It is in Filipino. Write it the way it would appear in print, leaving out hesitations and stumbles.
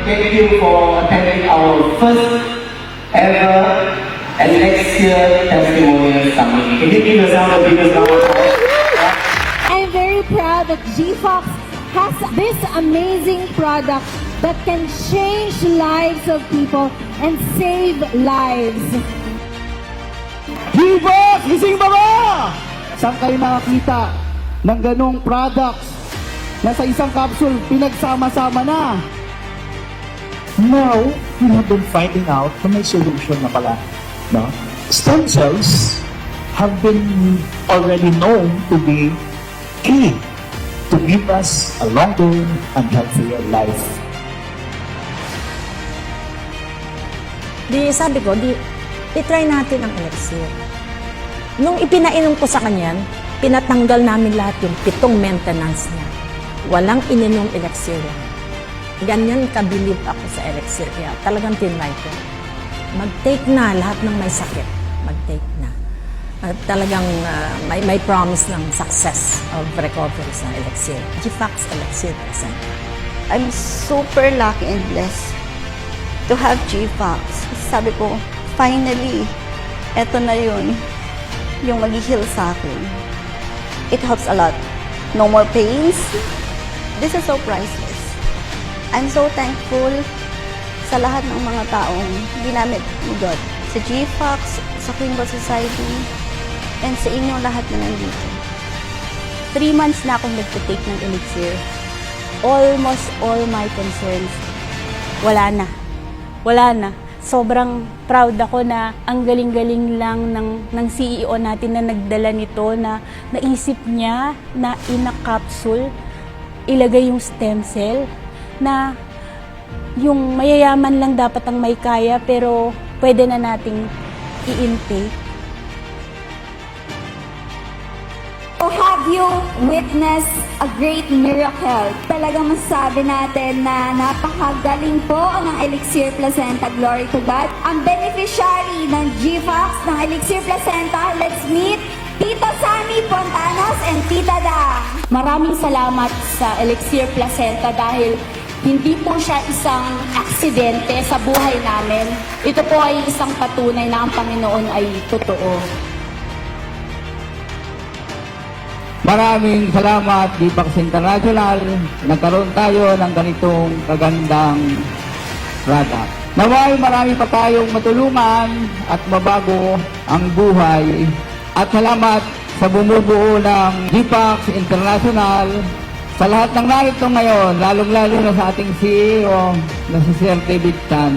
thank you for attending our first ever Elixir Testimonial Summit. Can you give us a biggest round of applause? I'm very proud that GFox has this amazing product that can change lives of people and save lives. GFox! Gising ba ba? Saan kayo nakakita ng ganong products na sa isang capsule pinagsama-sama na? Now, we have been finding out na may solution na pala. No? Stem cells have been already known to be key to give us a longer and healthier life. Sabi ko, i-try natin ang elixir. Nung ipinainom ko sa kanyan, pinatanggal namin lahat yung 7 maintenance niya. Walang ininom elixir yan. Ganyan kabilib ako sa elixir. Kaya talagang tinry ko. Mag-take na lahat ng may sakit. Mag-take na. At talagang may promise ng success of recovery sa elixir. GFox Elixir present. I'm super lucky and blessed to have GFox. Sabi ko, finally, eto na yun, yung mag-heal sa akin. It helps a lot. No more pains. This is so priceless. I'm so thankful sa lahat ng mga taong ginamit ni God. Sa GFox, sa Queen Bell Society, and sa inyong lahat na nandito. 3 months na akong nagtitake ng elixir. Almost all my concerns, wala na. Wala na. Sobrang proud ako na ang galing-galing lang ng CEO natin na nagdala nito, na naisip niya na in a capsule, ilagay yung stem cell, na yung mayayaman lang dapat ang may kaya, pero pwede na nating i-intake. So have you witnessed a great miracle? Talagang masasabi natin na napakagaling po ng Elixir Placenta. Glory to God. Ang beneficiary ng GFox ng Elixir Placenta, let's meet Tita Sammy Pontanos and Tita Da. Maraming salamat sa Elixir Placenta dahil hindi po siya isang aksidente sa buhay namin. Ito po ay isang patunay na ang Panginoon ay totoo. Maraming salamat, GFox International. Nagkaroon tayo ng ganitong kagandang product. Naway marami pa tayong matulungan at mabago ang buhay. At salamat sa bumubuo ng GFox International, sa lahat ng narito ngayon, lalong-lalo na sa ating CEO na si Sir David Tan.